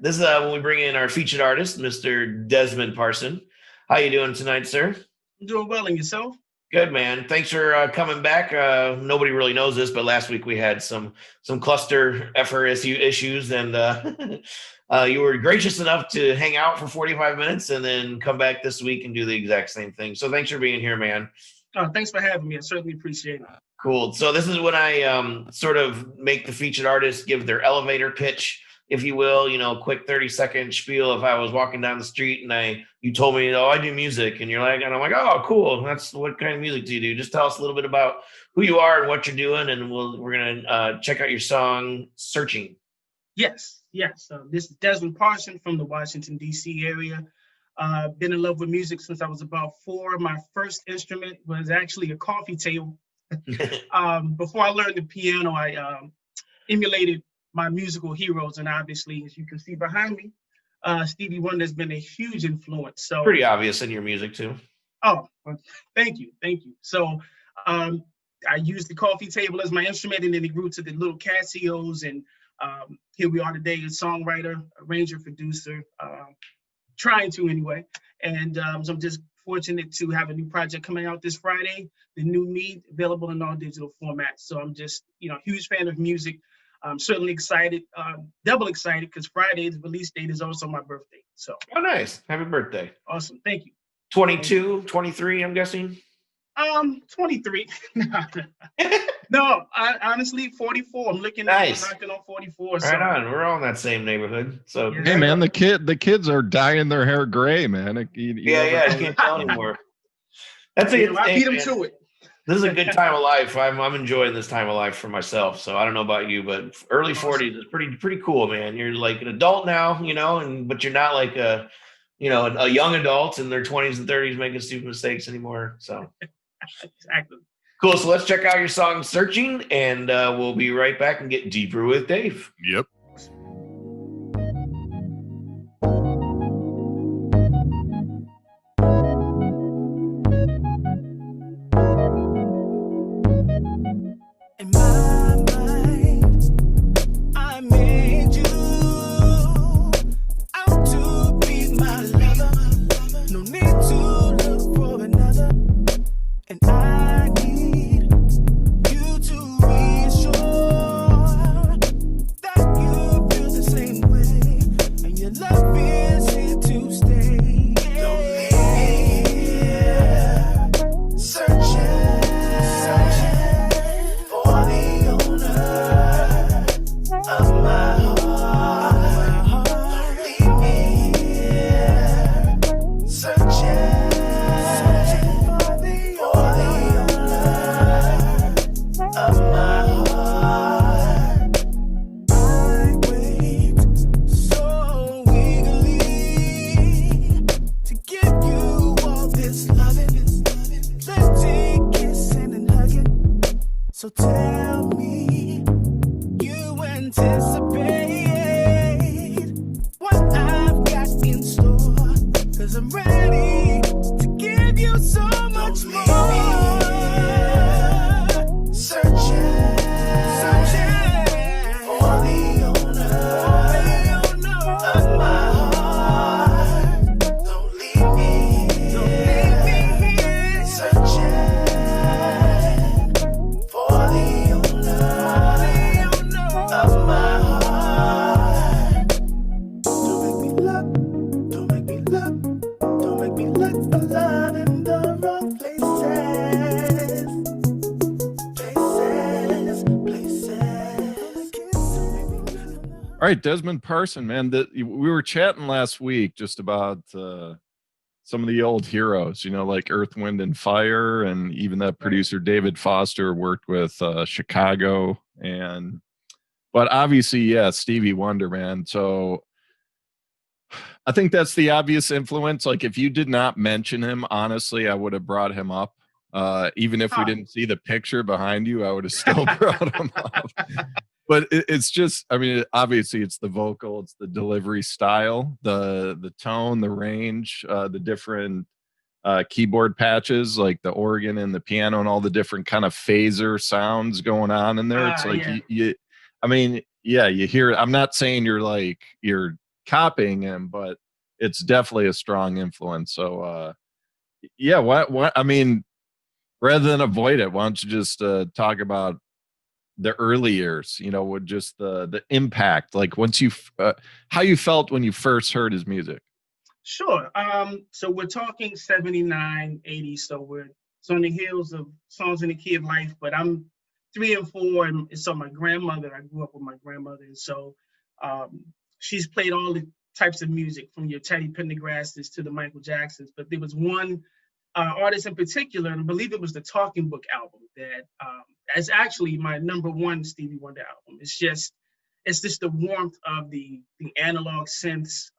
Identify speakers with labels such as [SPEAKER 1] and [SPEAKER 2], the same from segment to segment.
[SPEAKER 1] This is when we bring in our featured artist, Mr. Desmond Parson. How you doing tonight, sir?
[SPEAKER 2] I'm doing well, and yourself?
[SPEAKER 1] Good, man. Thanks for coming back. Nobody really knows this, but last week we had some cluster FRSU issues, and you were gracious enough to hang out for 45 minutes and then come back this week and do the exact same thing. So thanks for being here, man.
[SPEAKER 2] Thanks for having me. I certainly appreciate it.
[SPEAKER 1] Cool. So this is when I sort of make the featured artist give their elevator pitch, if you will, quick 30-second spiel. If I was walking down the street and you told me, oh, I do music, and I'm like, oh, cool. That's what kind of music do you do? Just tell us a little bit about who you are and what you're doing, and we're gonna check out your song "Searching."
[SPEAKER 2] Yes. This is Desmond Parson from the Washington, D.C. area. Been in love with music since I was about 4. My first instrument was actually a coffee table. Before I learned the piano, I emulated my musical heroes, and obviously, as you can see behind me, Stevie Wonder has been a huge influence. So
[SPEAKER 1] pretty obvious in your music too.
[SPEAKER 2] Oh, well, thank you. So I used the coffee table as my instrument, and then it grew to the little Casios, and here we are today, a songwriter, arranger, producer, trying to anyway. And so I'm just fortunate to have a new project coming out this Friday, The New Me, available in all digital formats. So I'm just, huge fan of music. I'm certainly excited, double excited, because Friday's release date is also my birthday. So.
[SPEAKER 1] Oh, nice. Happy birthday.
[SPEAKER 2] Awesome. Thank you.
[SPEAKER 1] 22, 23, I'm guessing?
[SPEAKER 2] 23. No, honestly, 44. I'm looking at knocking on 44.
[SPEAKER 1] Right on. We're all in that same neighborhood. So
[SPEAKER 3] hey, man, the kids are dyeing their hair gray, man.
[SPEAKER 1] I can't tell anymore. That's it.
[SPEAKER 2] I beat them to it.
[SPEAKER 1] This is a good time of life. I'm enjoying this time of life for myself. So I don't know about you, but early 40s is pretty cool, man. You're like an adult now, but you're not like a young adult in their 20s and 30s making stupid mistakes anymore. So
[SPEAKER 2] exactly.
[SPEAKER 1] Cool. So let's check out your song "Searching," and we'll be right back and get deeper with Dave.
[SPEAKER 3] Yep.
[SPEAKER 4] So tell me you anticipate what I've got in store, 'cause I'm ready to give you so much more. Searching for the owner of my heart. Don't leave me here. Searching for the owner of my heart. Don't make me look for love in the wrong places.
[SPEAKER 3] All right, Desmond Parson, man. We were chatting last week just about some of the old heroes, like Earth, Wind, and Fire, and even that producer David Foster worked with Chicago, but obviously, yeah, Stevie Wonder, man. So I think that's the obvious influence. Like, if you did not mention him, honestly, I would have brought him up. Even if we didn't see the picture behind you, I would have still brought him up. But it's just, obviously it's the vocal, it's the delivery style, the tone, the range, the different keyboard patches, like the organ and the piano and all the different kind of phaser sounds going on in there. It's like, you hear it. I'm not saying you're copying him, but it's definitely a strong influence. So yeah, what I mean, rather than avoid it, why don't you just talk about the early years, you know, with just the impact, like once you how you felt when you first heard his music.
[SPEAKER 2] Sure. So we're talking 79, 80. So on the heels of Songs in the Key of Life, but I'm 3 and 4. And so my grandmother, I grew up with my grandmother. And so um, she's played all the types of music from your Teddy Pendergrasses to the Michael Jacksons. But there was one artist in particular, and I believe it was the Talking Book album that is actually my #1 Stevie Wonder album. It's just the warmth of the analog synths,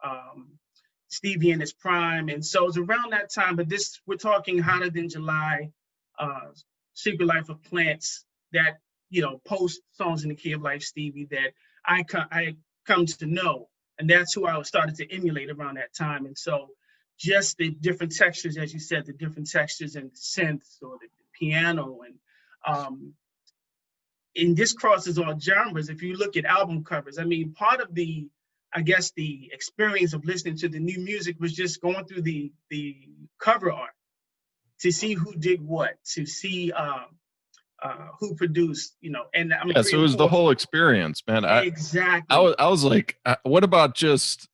[SPEAKER 2] Stevie in his prime. And so it's around that time, but we're talking Hotter Than July, Secret Life of Plants, that, post Songs in the Key of Life Stevie that I come to know. And that's who I started to emulate around that time. And so just the different textures, as you said, the different textures and synths or the piano, and this crosses all genres. If you look at album covers, I mean, part of the experience of listening to the new music was just going through the cover art to see who did what, to see who produced, and I'm
[SPEAKER 3] Yeah, so it was the whole experience, man.
[SPEAKER 2] Exactly.
[SPEAKER 3] I was like, what about just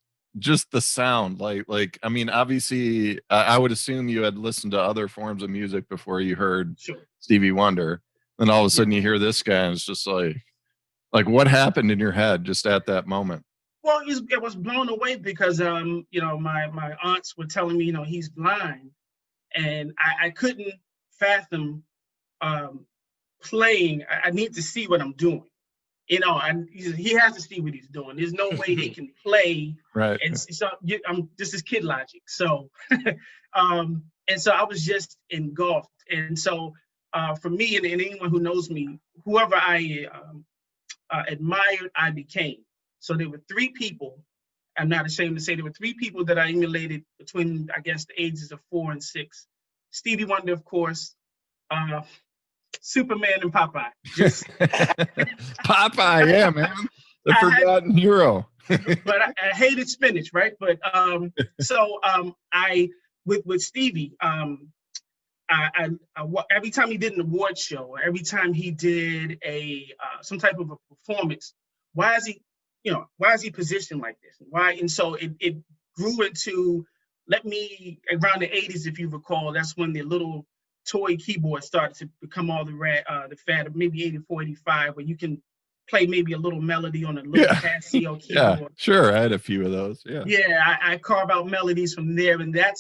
[SPEAKER 3] the sound? Like I mean, obviously, I would assume you had listened to other forms of music before you heard
[SPEAKER 2] Sure.
[SPEAKER 3] Stevie Wonder. Then all of a sudden you hear this guy, and it's just like what happened in your head just at that moment?
[SPEAKER 2] Well, it was blown away because my aunts were telling me, he's blind, and I couldn't fathom playing. I need to see what I'm doing. He has to see what he's doing. There's no way he can play.
[SPEAKER 3] Right.
[SPEAKER 2] And so this is kid logic. So, and so I was just engulfed. And so for me and anyone who knows me, whoever I admired, I became. So there were 3 people. I'm not ashamed to say there were 3 people that I emulated between, I guess, the ages of 4 and 6. Stevie Wonder, of course, Superman, and Popeye.
[SPEAKER 3] Popeye, yeah, man. The forgotten hero.
[SPEAKER 2] But I hated spinach, right? But I with Stevie, I every time he did an award show, or every time he did some type of a performance, why is he positioned like this? Why? And so it grew into, around the 80s, if you recall, that's when the little toy keyboard started to become all the fad of maybe 84, 85, where you can play maybe a little melody on a little Casio keyboard.
[SPEAKER 3] Yeah, sure. I had a few of those. Yeah.
[SPEAKER 2] Yeah, I carve out melodies from there, and that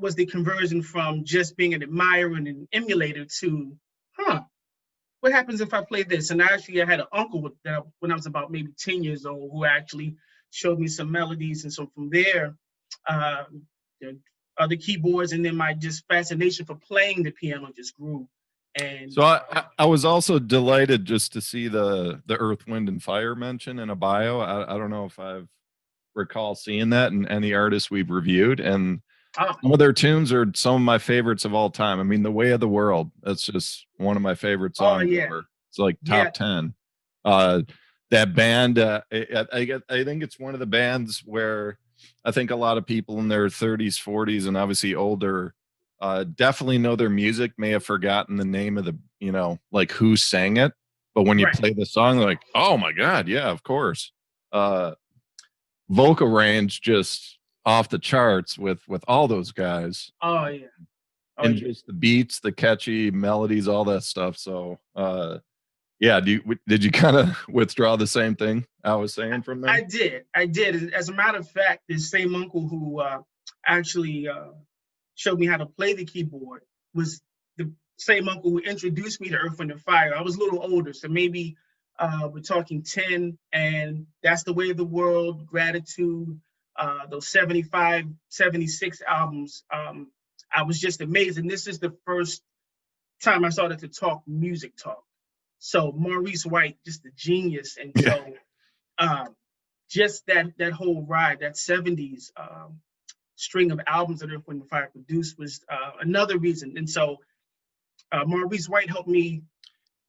[SPEAKER 2] was the conversion from just being an admirer and an emulator to, what happens if I play this? And I had an uncle when I was about maybe 10 years old who actually showed me some melodies. And so from there, other keyboards, and then my just fascination for playing the piano just grew. And
[SPEAKER 3] so I was also delighted just to see the Earth, Wind, and Fire mention in a bio. I don't know if I've recall seeing that in any artists we've reviewed, and some of their tunes are some of my favorites of all time. I mean, The Way of the World, that's just one of my favorite songs ever. It's like top 10. That band, I think it's one of the bands where I think a lot of people in their 30s, 40s, and obviously older definitely know their music, may have forgotten the name of the, like who sang it. But when you play the song, like, oh my God, yeah, of course. Vocal range just off the charts with all those guys. And just the beats, the catchy melodies, all that stuff. So did you kind of withdraw the same thing I was saying from there?
[SPEAKER 2] I did. As a matter of fact, this same uncle who actually showed me how to play the keyboard was the same uncle who introduced me to Earth, Wind, and Fire. I was a little older, so maybe we're talking 10, and that's The Way of the World, Gratitude, those 75, 76 albums. I was just amazed. And this is the first time I started to talk music talk. So Maurice White, just a genius. And so just that whole ride, that 70s string of albums that Earth, Wind, and Fire produced was another reason. And so Maurice White helped me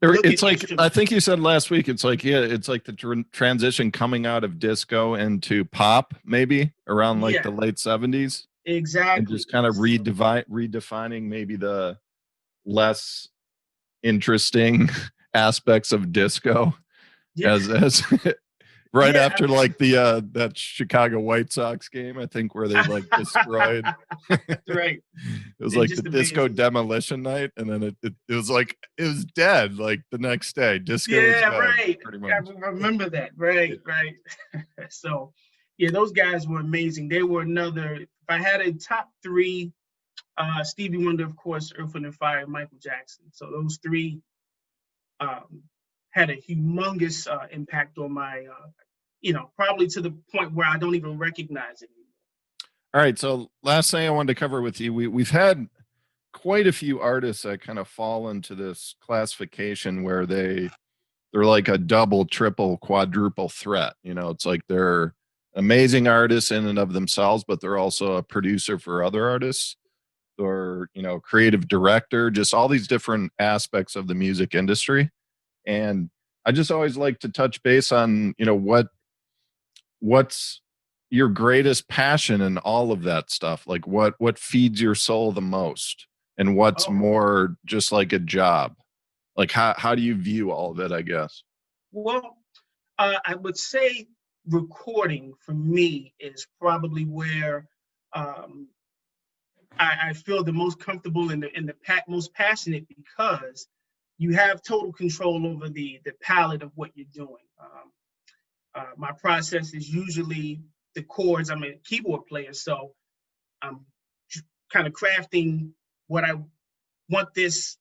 [SPEAKER 2] look
[SPEAKER 3] It's
[SPEAKER 2] at
[SPEAKER 3] like, I
[SPEAKER 2] instruments.
[SPEAKER 3] think you said last week, it's like, yeah, it's like the transition coming out of disco into pop, maybe around like
[SPEAKER 2] Yeah,
[SPEAKER 3] the late 70s, and
[SPEAKER 2] exactly.
[SPEAKER 3] just kind of redefining maybe the less interesting aspects of disco
[SPEAKER 2] Yeah,
[SPEAKER 3] as right
[SPEAKER 2] yeah.
[SPEAKER 3] after like that Chicago White Sox game, I think, where they like destroyed.
[SPEAKER 2] Right.
[SPEAKER 3] It was
[SPEAKER 2] It's
[SPEAKER 3] like the
[SPEAKER 2] just
[SPEAKER 3] disco
[SPEAKER 2] amazing.
[SPEAKER 3] demolition night, and then it was like it was dead like the next day. Disco was
[SPEAKER 2] Yeah,
[SPEAKER 3] dead,
[SPEAKER 2] right.
[SPEAKER 3] pretty
[SPEAKER 2] I
[SPEAKER 3] much.
[SPEAKER 2] remember that.
[SPEAKER 3] Yeah.
[SPEAKER 2] Right, right. So, yeah, those guys were amazing. They were another. If I had a top three, Stevie Wonder, of course, Earth, Wind and Fire, Michael Jackson. So those three um, had a humongous impact on my, probably to the point where I don't even recognize it anymore.
[SPEAKER 3] All right, so last thing I wanted to cover with you, we've had quite a few artists that kind of fall into this classification where they're like a double, triple, quadruple threat. You know, it's like they're amazing artists in and of themselves, but they're also a producer for other artists, or, you know, creative director, just all these different aspects of the music industry. And I just always like to touch base on, you know, what's your greatest passion in all of that stuff? Like what feeds your soul the most, and what's
[SPEAKER 2] Oh,
[SPEAKER 3] more just like a job? Like how do you view all of it, I guess?
[SPEAKER 2] well, I would say recording for me is probably where um, I feel the most comfortable and most passionate, because you have total control over the palette of what you're doing. My process is usually the chords. I'm a keyboard player, so I'm kind of crafting what I want this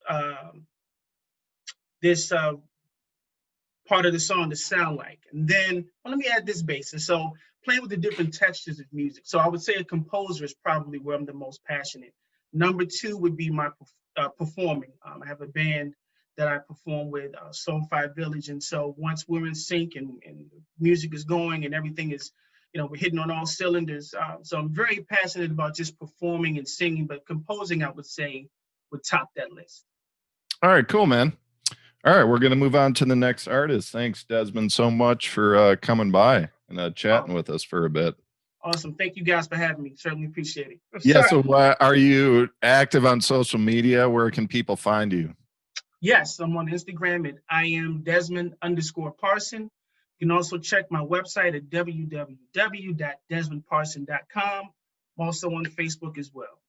[SPEAKER 2] part of the song to sound like. And then, well, let me add this bass. And so playing with the different textures of music. So I would say a composer is probably where I'm the most passionate. Number two would be my performing. I have a band that I perform with, Soul 5 Village. And so once we're in sync and music is going and everything is, we're hitting on all cylinders. So I'm very passionate about just performing and singing, but composing, I would say, would top that list.
[SPEAKER 3] All right, cool, man. All right, we're going to move on to the next artist. Thanks, Desmond, so much for coming by and chatting with us for a bit.
[SPEAKER 2] Awesome. Thank you guys for having me. Certainly appreciate it.
[SPEAKER 3] Yeah, so are you active on social media? Where can people find you?
[SPEAKER 2] Yes, I'm on Instagram at I am Desmond_Parson. You can also check my website at www.desmondparson.com. I'm also on Facebook as well.